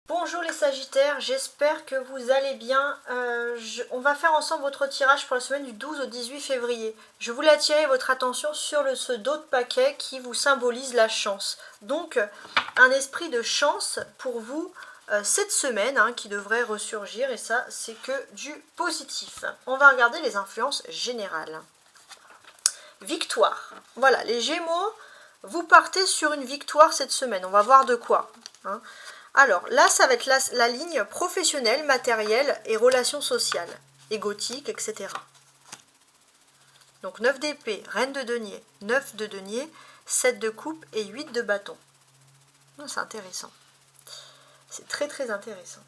Bonjour les Sagittaires, j'espère que vous allez bien. On va faire ensemble votre tirage pour la semaine du 12 au 18 février. Je voulais attirer votre attention sur ce dos de paquet qui vous symbolise la chance. Donc, un esprit de chance pour vous cette semaine qui devrait ressurgir, et ça, c'est que du positif. On va regarder les influences générales. Victoire. Voilà, les Gémeaux, vous partez sur une victoire cette semaine. On va voir de quoi. Alors là, ça va être la ligne professionnelle, matérielle et relations sociales, égotique, etc. Donc 9 d'épée, reine de denier, 9 de denier, 7 de coupe et 8 de bâton. C'est intéressant. C'est très très intéressant.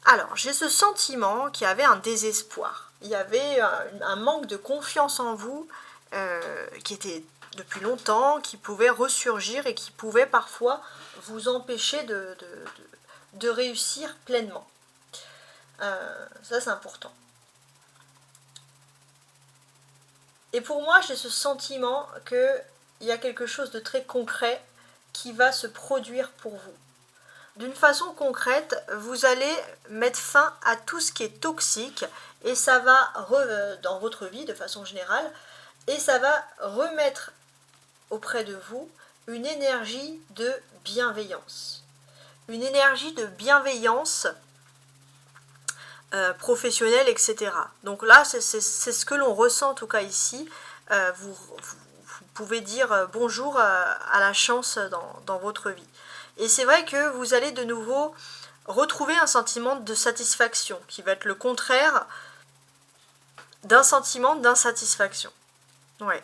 Alors, j'ai ce sentiment qu'il y avait un désespoir. Il y avait un manque de confiance en vous qui était depuis longtemps, qui pouvait ressurgir et qui pouvait parfois vous empêcher de réussir pleinement. Ça, c'est important. Et pour moi, j'ai ce sentiment qu'il y a quelque chose de très concret qui va se produire pour vous. D'une façon concrète, vous allez mettre fin à tout ce qui est toxique et ça va, dans votre vie de façon générale, et ça va remettre auprès de vous une énergie de bienveillance. Une énergie de bienveillance professionnelle, etc. Donc là, c'est ce que l'on ressent en tout cas ici. Vous pouvez dire bonjour à la chance dans votre vie. Et c'est vrai que vous allez de nouveau retrouver un sentiment de satisfaction qui va être le contraire d'un sentiment d'insatisfaction. Ouais.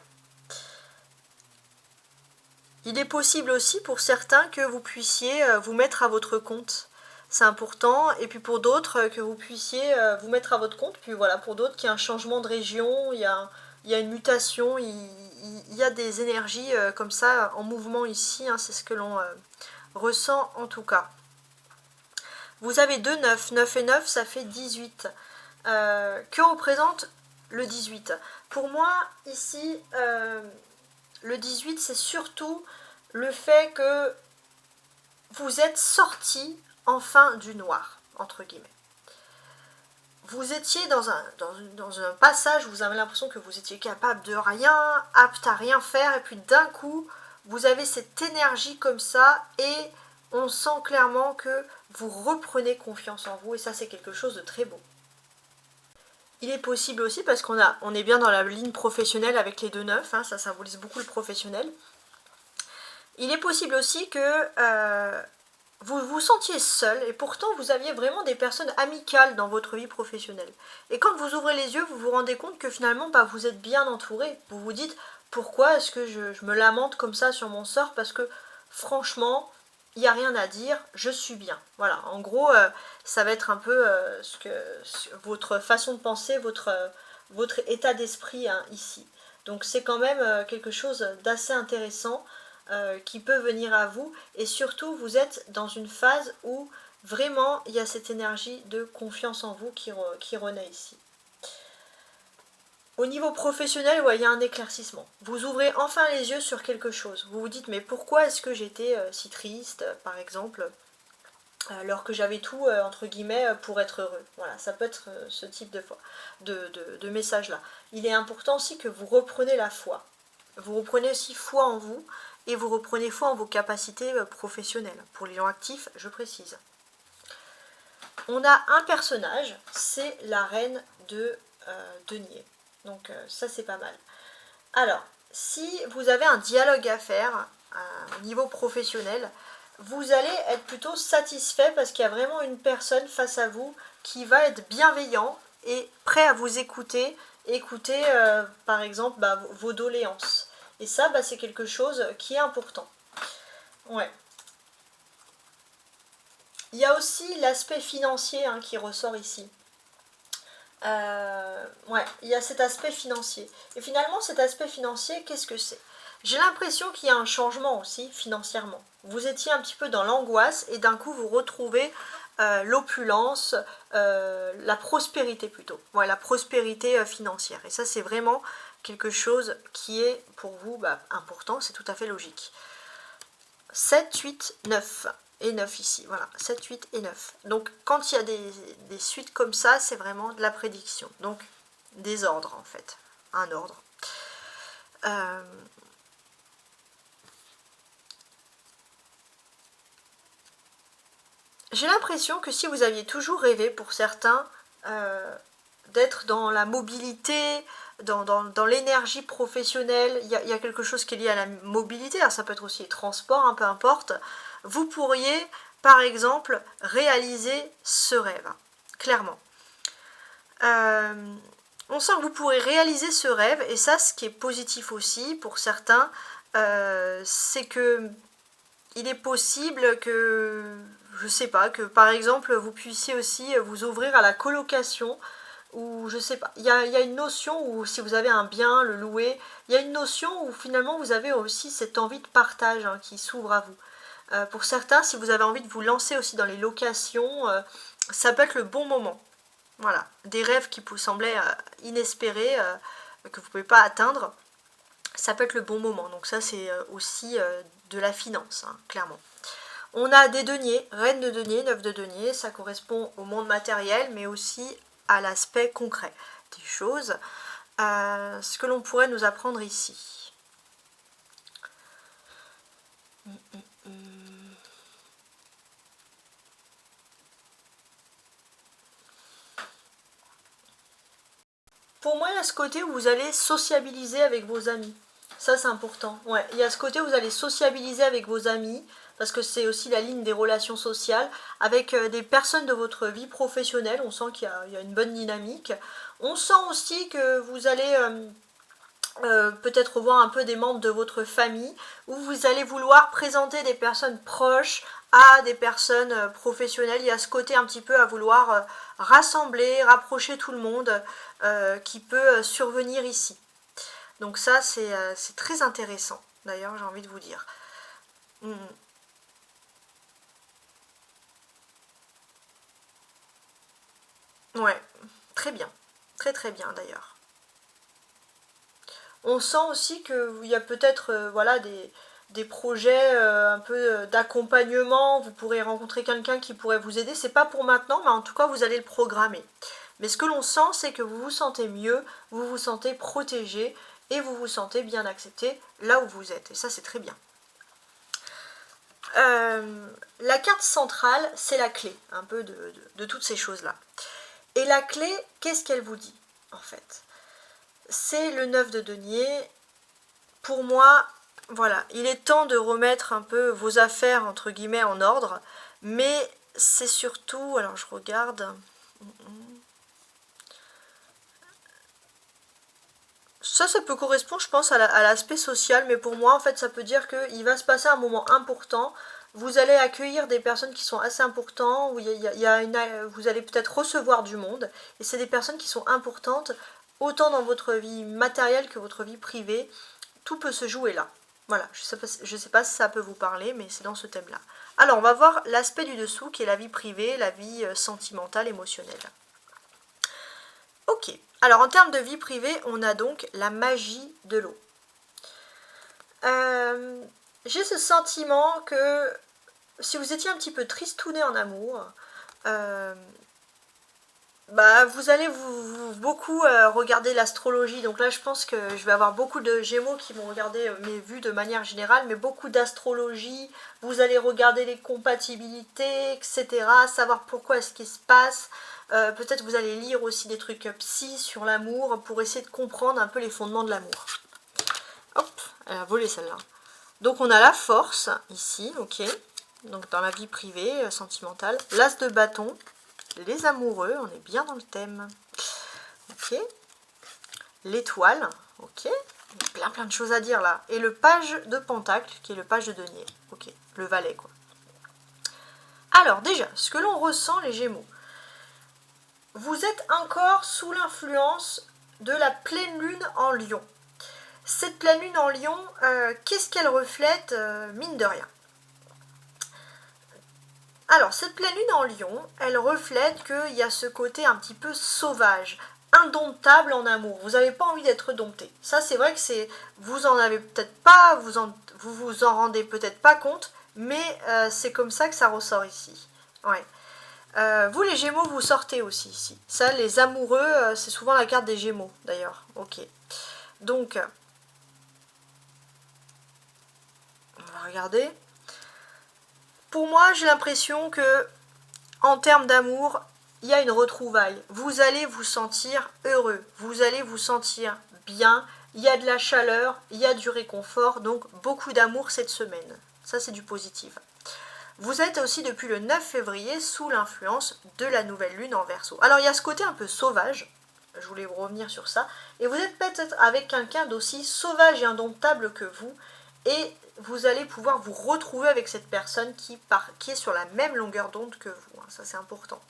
Il est possible aussi pour certains que vous puissiez vous mettre à votre compte. C'est important. Et puis pour d'autres, que vous puissiez vous mettre à votre compte. Puis voilà, pour d'autres, qu'il y a un changement de région, il y a une mutation, il y a des énergies comme ça en mouvement ici. C'est ce que l'on ressent en tout cas. Vous avez 2 9. 9 et 9, ça fait 18. Que représente le 18? Pour moi, ici, le 18, c'est surtout le fait que vous êtes sorti enfin du noir, entre guillemets. Vous étiez dans un passage où vous avez l'impression que vous étiez capable de rien, apte à rien faire, et puis d'un coup, vous avez cette énergie comme ça, et on sent clairement que vous reprenez confiance en vous, et ça, c'est quelque chose de très beau. Il est possible aussi, parce on est bien dans la ligne professionnelle avec les 2-9, ça symbolise beaucoup le professionnel. Il est possible aussi que vous vous sentiez seul et pourtant vous aviez vraiment des personnes amicales dans votre vie professionnelle. Et quand vous ouvrez les yeux, vous vous rendez compte que finalement vous êtes bien entouré. Vous vous dites pourquoi est-ce que je me lamente comme ça sur mon sort, parce que franchement, il n'y a rien à dire, je suis bien. Voilà, en gros, ça va être un peu votre façon de penser, votre état d'esprit ici. Donc c'est quand même quelque chose d'assez intéressant qui peut venir à vous, et surtout vous êtes dans une phase où vraiment il y a cette énergie de confiance en vous qui renaît ici. Au niveau professionnel, il y a un éclaircissement. Vous ouvrez enfin les yeux sur quelque chose. Vous vous dites mais pourquoi est-ce que j'étais si triste, par exemple, alors que j'avais tout, entre guillemets, pour être heureux. Voilà, ça peut être ce type de message là. Il est important aussi que vous repreniez la foi. Vous reprenez aussi foi en vous, et vous reprenez foi en vos capacités professionnelles. Pour les gens actifs, je précise. On a un personnage, c'est la reine de denier. Donc ça, c'est pas mal. Alors, si vous avez un dialogue à faire au niveau professionnel, vous allez être plutôt satisfait parce qu'il y a vraiment une personne face à vous qui va être bienveillant et prêt à vous écouter par exemple vos doléances. Et ça, c'est quelque chose qui est important. Ouais. Il y a aussi l'aspect financier qui ressort ici. Ouais, il y a cet aspect financier. Et finalement, cet aspect financier, qu'est-ce que c'est? J'ai l'impression qu'il y a un changement aussi financièrement. Vous étiez un petit peu dans l'angoisse et d'un coup vous retrouvez l'opulence, la prospérité plutôt. Voilà, la prospérité financière. Et ça, c'est vraiment quelque chose qui est pour vous important, c'est tout à fait logique. 7, 8, 9. et 9 ici, voilà, 7, 8 et 9. Donc quand il y a des suites comme ça, c'est vraiment de la prédiction, donc des ordres en fait, un ordre. J'ai l'impression que si vous aviez toujours rêvé pour certains d'être dans la mobilité, dans l'énergie professionnelle, il y a quelque chose qui est lié à la mobilité, alors ça peut être aussi les transports, peu importe, vous pourriez par exemple réaliser ce rêve, clairement. On sent que vous pourrez réaliser ce rêve, et ça, ce qui est positif aussi pour certains, c'est que il est possible que, je sais pas, que par exemple vous puissiez aussi vous ouvrir à la colocation, ou je sais pas, il y a une notion où si vous avez un bien, le louer, il y a une notion où finalement vous avez aussi cette envie de partage qui s'ouvre à vous. Pour certains, si vous avez envie de vous lancer aussi dans les locations, ça peut être le bon moment. Voilà, des rêves qui vous semblaient inespérés, que vous ne pouvez pas atteindre, ça peut être le bon moment. Donc ça, c'est aussi de la finance, clairement. On a des deniers, reine de deniers, 9 de deniers, ça correspond au monde matériel, mais aussi à l'aspect concret des choses. Ce que l'on pourrait nous apprendre ici. Pour moi, il y a ce côté où vous allez sociabiliser avec vos amis. Ça, c'est important. Ouais, il y a ce côté où vous allez sociabiliser avec vos amis, parce que c'est aussi la ligne des relations sociales, avec des personnes de votre vie professionnelle. On sent qu'il y a une bonne dynamique. On sent aussi que vous allez peut-être revoir un peu des membres de votre famille, où vous allez vouloir présenter des personnes proches à des personnes professionnelles. Il y a ce côté un petit peu à vouloir rassembler, rapprocher tout le monde qui peut survenir ici. Donc ça, c'est très intéressant, d'ailleurs, j'ai envie de vous dire. Ouais, très bien. Très très bien, d'ailleurs. On sent aussi qu'il y a peut-être voilà, des projets un peu d'accompagnement. Vous pourrez rencontrer quelqu'un qui pourrait vous aider. C'est pas pour maintenant, mais en tout cas, vous allez le programmer. Mais ce que l'on sent, c'est que vous vous sentez mieux, vous vous sentez protégé et vous vous sentez bien accepté là où vous êtes. Et ça, c'est très bien. La carte centrale, c'est la clé un peu de toutes ces choses-là. Et la clé, qu'est-ce qu'elle vous dit, en fait? C'est le 9 de denier. Pour moi, voilà, il est temps de remettre un peu vos affaires, entre guillemets, en ordre. Mais c'est surtout, alors je regarde... Ça peut correspondre, je pense, à l'aspect social, mais pour moi, en fait, ça peut dire qu'il va se passer un moment important. Vous allez accueillir des personnes qui sont assez importantes, où vous allez peut-être recevoir du monde, et c'est des personnes qui sont importantes, autant dans votre vie matérielle que votre vie privée. Tout peut se jouer là. Voilà, je sais pas si ça peut vous parler, mais c'est dans ce thème-là. Alors, on va voir l'aspect du dessous, qui est la vie privée, la vie sentimentale, émotionnelle. Ok, alors en termes de vie privée, on a donc la magie de l'eau. J'ai ce sentiment que si vous étiez un petit peu tristouné en amour, vous allez beaucoup regarder l'astrologie. Donc là, je pense que je vais avoir beaucoup de Gémeaux qui vont regarder mes vues de manière générale, mais beaucoup d'astrologie. Vous allez regarder les compatibilités, etc. Savoir pourquoi est-ce qu'il se passe. Peut-être vous allez lire aussi des trucs psy sur l'amour pour essayer de comprendre un peu les fondements de l'amour. Hop, elle a volé celle-là. Donc on a la force ici, ok. Donc dans la vie privée, sentimentale. L'as de bâton. Les amoureux, on est bien dans le thème. Ok. L'étoile, ok. Il y a plein de choses à dire là. Et le page de pentacle, qui est le page de denier. Ok, le valet quoi. Alors déjà, ce que l'on ressent les Gémeaux. Vous êtes encore sous l'influence de la pleine lune en Lion. Cette pleine lune en Lion, qu'est-ce qu'elle reflète, mine de rien? Alors, cette pleine lune en Lion, elle reflète qu'il y a ce côté un petit peu sauvage, indomptable en amour. Vous n'avez pas envie d'être dompté. Ça, c'est vrai que vous en avez peut-être pas, vous en rendez peut-être pas compte, mais c'est comme ça que ça ressort ici. Ouais. Vous les Gémeaux, vous sortez aussi ici. Ça, les amoureux, c'est souvent la carte des Gémeaux d'ailleurs. Ok. Donc, on va regarder. Pour moi, j'ai l'impression que, en termes d'amour, il y a une retrouvaille. Vous allez vous sentir heureux. Vous allez vous sentir bien. Il y a de la chaleur, il y a du réconfort. Donc, beaucoup d'amour cette semaine. Ça, c'est du positif. Vous êtes aussi depuis le 9 février sous l'influence de la nouvelle lune en Verseau. Alors il y a ce côté un peu sauvage, je voulais revenir sur ça, et vous êtes peut-être avec quelqu'un d'aussi sauvage et indomptable que vous, et vous allez pouvoir vous retrouver avec cette personne qui est sur la même longueur d'onde que vous, ça c'est important.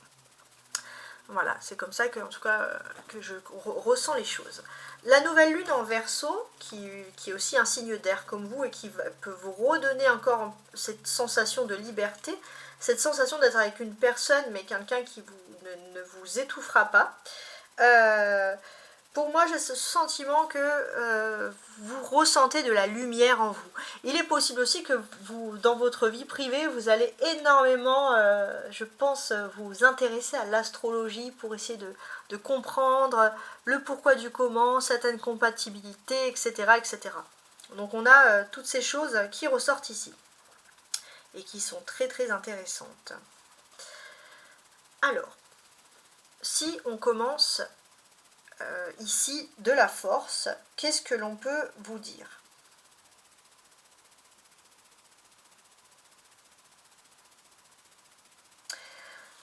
Voilà, c'est comme ça que, en tout cas, que je ressens les choses. La nouvelle lune en Verseau, qui est aussi un signe d'air comme vous et qui peut vous redonner encore cette sensation de liberté, cette sensation d'être avec une personne, mais quelqu'un qui ne vous étouffera pas. Pour moi, j'ai ce sentiment que vous ressentez de la lumière en vous. Il est possible aussi que vous, dans votre vie privée, vous allez énormément, je pense, vous intéresser à l'astrologie pour essayer de comprendre le pourquoi du comment, certaines compatibilités, etc. etc. Donc on a toutes ces choses qui ressortent ici et qui sont très très intéressantes. Alors, si on commence ici de la force, qu'est-ce que l'on peut vous dire?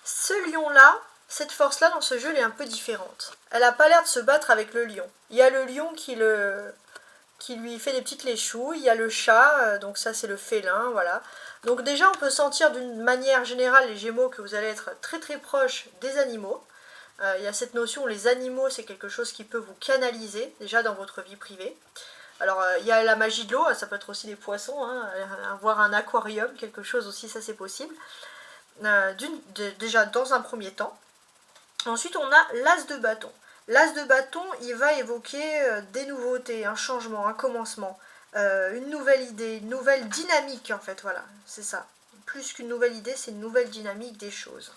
Ce lion-là, cette force-là dans ce jeu, elle est un peu différente. Elle n'a pas l'air de se battre avec le lion. Il y a le lion qui lui fait des petites léchouilles, il y a le chat, donc ça c'est le félin, voilà. Donc déjà on peut sentir d'une manière générale, les Gémeaux, que vous allez être très très proche des animaux. Il y a cette notion où les animaux, c'est quelque chose qui peut vous canaliser, déjà dans votre vie privée. Alors, il y a la magie de l'eau, ça peut être aussi des poissons, hein, avoir un aquarium, quelque chose aussi, ça c'est possible. Déjà, dans un premier temps. Ensuite, on a l'as de bâton. L'as de bâton, il va évoquer des nouveautés, un changement, un commencement, une nouvelle idée, une nouvelle dynamique, en fait, voilà, c'est ça. Plus qu'une nouvelle idée, c'est une nouvelle dynamique des choses.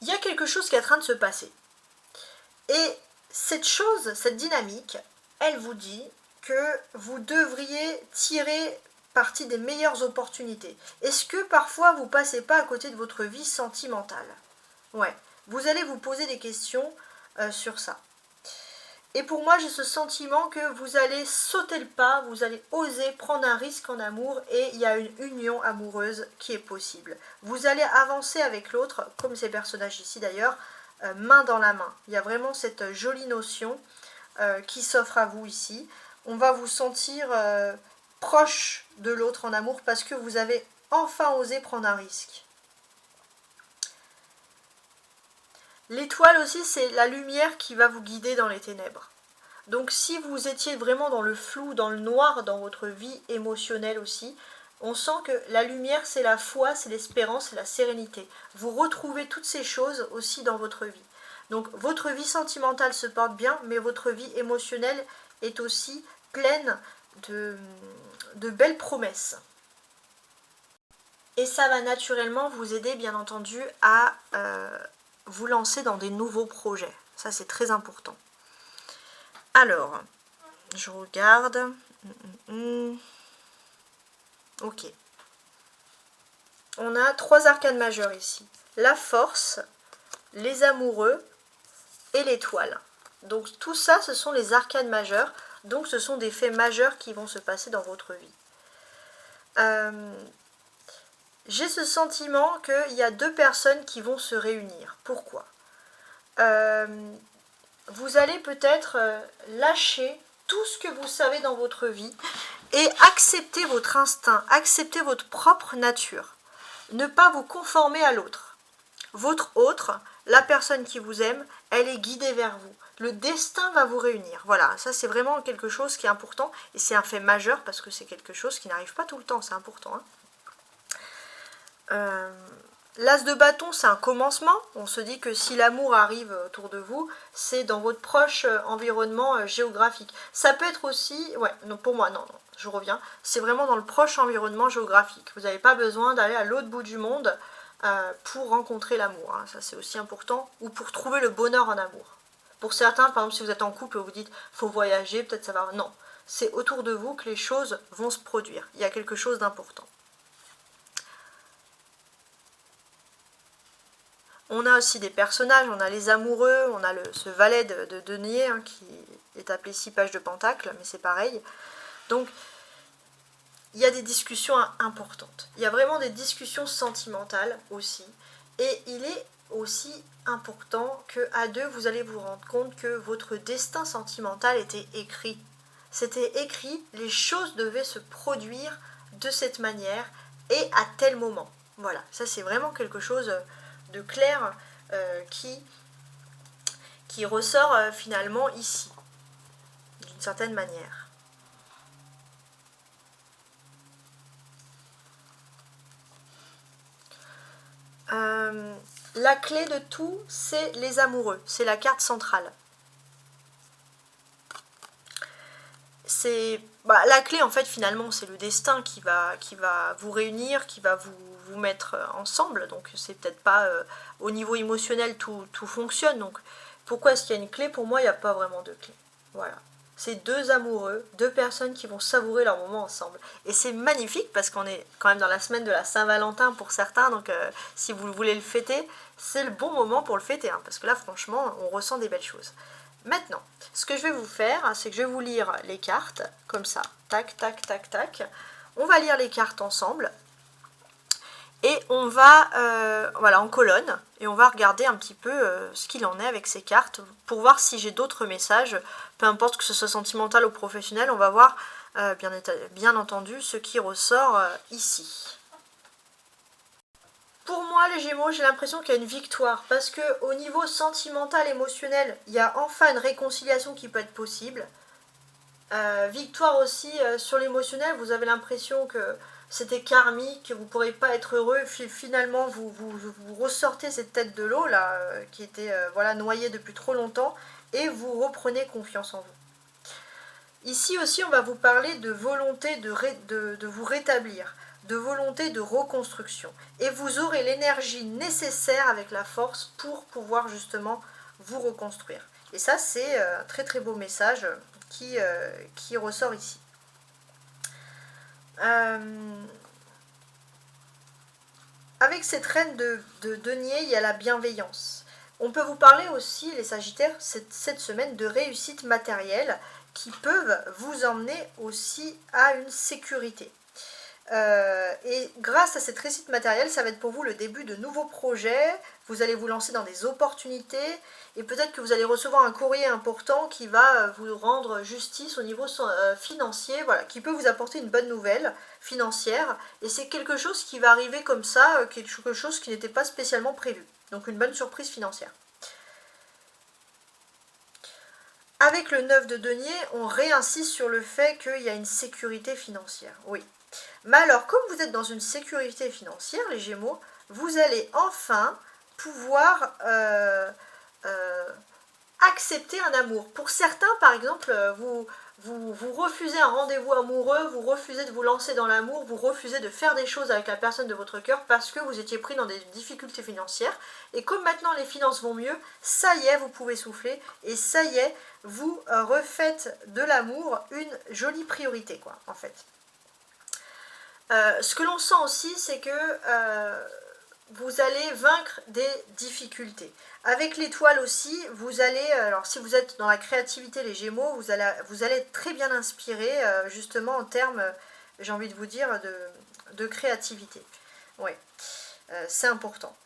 Il y a quelque chose qui est en train de se passer. Et cette chose, cette dynamique, elle vous dit que vous devriez tirer parti des meilleures opportunités. Est-ce que parfois vous passez pas à côté de votre vie sentimentale? Ouais, vous allez vous poser des questions sur ça. Et pour moi, j'ai ce sentiment que vous allez sauter le pas, vous allez oser prendre un risque en amour et il y a une union amoureuse qui est possible. Vous allez avancer avec l'autre, comme ces personnages ici d'ailleurs, main dans la main. Il y a vraiment cette jolie notion qui s'offre à vous ici. On va vous sentir proche de l'autre en amour parce que vous avez enfin osé prendre un risque. L'étoile aussi, c'est la lumière qui va vous guider dans les ténèbres. Donc si vous étiez vraiment dans le flou, dans le noir, dans votre vie émotionnelle aussi, on sent que la lumière, c'est la foi, c'est l'espérance, c'est la sérénité. Vous retrouvez toutes ces choses aussi dans votre vie. Donc votre vie sentimentale se porte bien, mais votre vie émotionnelle est aussi pleine de belles promesses. Et ça va naturellement vous aider, bien entendu, à vous lancer dans des nouveaux projets. Ça, c'est très important. Alors, je regarde. Ok. On a 3 arcanes majeures ici. La force, les amoureux et l'étoile. Donc tout ça, ce sont les arcanes majeures. Donc ce sont des faits majeurs qui vont se passer dans votre vie. J'ai ce sentiment qu'il y a 2 personnes qui vont se réunir. Pourquoi? Vous allez peut-être lâcher tout ce que vous savez dans votre vie et accepter votre instinct, accepter votre propre nature. Ne pas vous conformer à l'autre. Votre autre, la personne qui vous aime, elle est guidée vers vous. Le destin va vous réunir. Voilà, ça c'est vraiment quelque chose qui est important et c'est un fait majeur parce que c'est quelque chose qui n'arrive pas tout le temps, c'est important. L'as de bâton, c'est un commencement. On se dit que si l'amour arrive autour de vous, c'est dans votre proche environnement géographique. Ça peut être aussi, ouais, non, pour moi, non, je reviens, c'est vraiment dans le proche environnement géographique. Vous n'avez pas besoin d'aller à l'autre bout du monde pour rencontrer l'amour, hein. Ça c'est aussi important, ou pour trouver le bonheur en amour. Pour certains, par exemple, si vous êtes en couple et vous dites « faut voyager, peut-être ça va… » Non, c'est autour de vous que les choses vont se produire. Il y a quelque chose d'important. On a aussi des personnages, on a les amoureux, on a ce valet de denier hein, qui est appelé 6 pages de pentacle, mais c'est pareil. Donc, il y a des discussions importantes. Il y a vraiment des discussions sentimentales aussi. Et il est aussi important qu'à deux, vous allez vous rendre compte que votre destin sentimental était écrit. C'était écrit, les choses devaient se produire de cette manière et à tel moment. Voilà, ça c'est vraiment quelque chose de clair qui ressort finalement ici, d'une certaine manière. La clé de tout, c'est les amoureux, c'est la carte centrale. C'est la clé en fait finalement c'est le destin qui va vous réunir, qui va vous mettre ensemble, donc c'est peut-être pas au niveau émotionnel tout fonctionne, donc pourquoi est-ce qu'il y a une clé? Pour moi il n'y a pas vraiment de clé, voilà. C'est deux amoureux, deux personnes qui vont savourer leur moment ensemble. Et c'est magnifique parce qu'on est quand même dans la semaine de la Saint-Valentin pour certains, donc si vous voulez le fêter, c'est le bon moment pour le fêter, hein, parce que là franchement on ressent des belles choses. Maintenant, ce que je vais vous faire, c'est que je vais vous lire les cartes, comme ça, tac, tac, tac, tac. On va lire les cartes ensemble. Et on va, voilà, en colonne, et on va regarder un petit peu ce qu'il en est avec ces cartes, pour voir si j'ai d'autres messages, peu importe que ce soit sentimental ou professionnel, on va voir, bien entendu, ce qui ressort ici. Pour moi, les Gémeaux, j'ai l'impression qu'il y a une victoire, parce que au niveau sentimental, émotionnel, il y a enfin une réconciliation qui peut être possible. Victoire aussi sur l'émotionnel, vous avez l'impression que c'était karmique, que vous ne pourrez pas être heureux, finalement vous ressortez cette tête de l'eau là, qui était voilà, noyée depuis trop longtemps, et vous reprenez confiance en vous. Ici aussi on va vous parler de volonté de vous rétablir, de volonté de reconstruction, et vous aurez l'énergie nécessaire avec la force pour pouvoir justement vous reconstruire. Et ça c'est un très très beau message qui ressort ici. Avec cette reine de denier, il y a la bienveillance. On peut vous parler aussi, les Sagittaires, cette semaine de réussite matérielle qui peuvent vous emmener aussi à une sécurité. Et grâce à cette réussite matérielle, ça va être pour vous le début de nouveaux projets, vous allez vous lancer dans des opportunités, et peut-être que vous allez recevoir un courrier important qui va vous rendre justice au niveau financier, voilà, qui peut vous apporter une bonne nouvelle financière, et c'est quelque chose qui va arriver comme ça, quelque chose qui n'était pas spécialement prévu, donc une bonne surprise financière. Avec le 9 de denier, on réinsiste sur le fait qu'il y a une sécurité financière, oui. Mais alors, comme vous êtes dans une sécurité financière, les Gémeaux, vous allez enfin pouvoir accepter un amour. Pour certains, par exemple, vous refusez un rendez-vous amoureux, vous refusez de vous lancer dans l'amour, vous refusez de faire des choses avec la personne de votre cœur parce que vous étiez pris dans des difficultés financières. Et comme maintenant les finances vont mieux, ça y est, vous pouvez souffler. Et ça y est, vous refaites de l'amour une jolie priorité, quoi, en fait. Ce que l'on sent aussi, c'est que vous allez vaincre des difficultés. Avec l'étoile aussi, vous allez, alors si vous êtes dans la créativité, les Gémeaux, vous allez être très bien inspiré, justement en termes, j'ai envie de vous dire, de créativité. Oui, c'est important.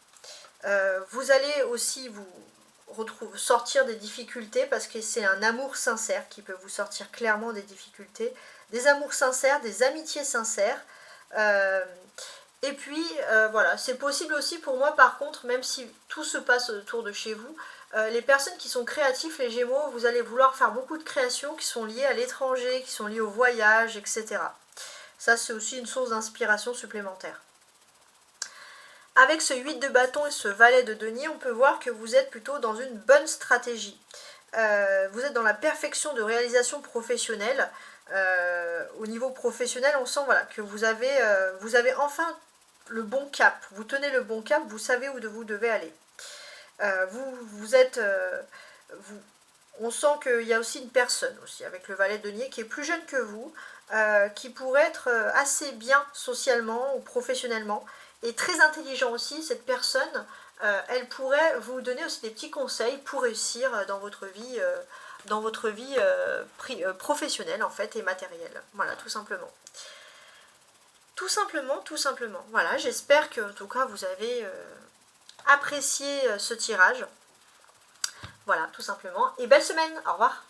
Vous allez aussi sortir des difficultés parce que c'est un amour sincère qui peut vous sortir clairement des difficultés. Des amours sincères, des amitiés sincères. Et puis voilà, c'est possible aussi pour moi par contre, même si tout se passe autour de chez vous, les personnes qui sont créatifs, les Gémeaux, vous allez vouloir faire beaucoup de créations qui sont liées à l'étranger, qui sont liées au voyage, etc. Ça c'est aussi une source d'inspiration supplémentaire. Avec ce 8 de bâton et ce valet de denier, on peut voir que vous êtes plutôt dans une bonne stratégie. Vous êtes dans la perfection de réalisation professionnelle. Au niveau professionnel, on sent voilà, que vous avez enfin le bon cap. Vous tenez le bon cap, vous savez où vous devez aller. Vous êtes... on sent qu'il y a aussi une personne aussi avec le valet de denier qui est plus jeune que vous, qui pourrait être assez bien socialement ou professionnellement et très intelligent aussi. Cette personne, elle pourrait vous donner aussi des petits conseils pour réussir dans votre vie professionnelle en fait et matérielle. Voilà, tout simplement. Tout simplement, tout simplement. Voilà, j'espère que en tout cas vous avez apprécié ce tirage. Voilà, tout simplement. Et belle semaine, au revoir.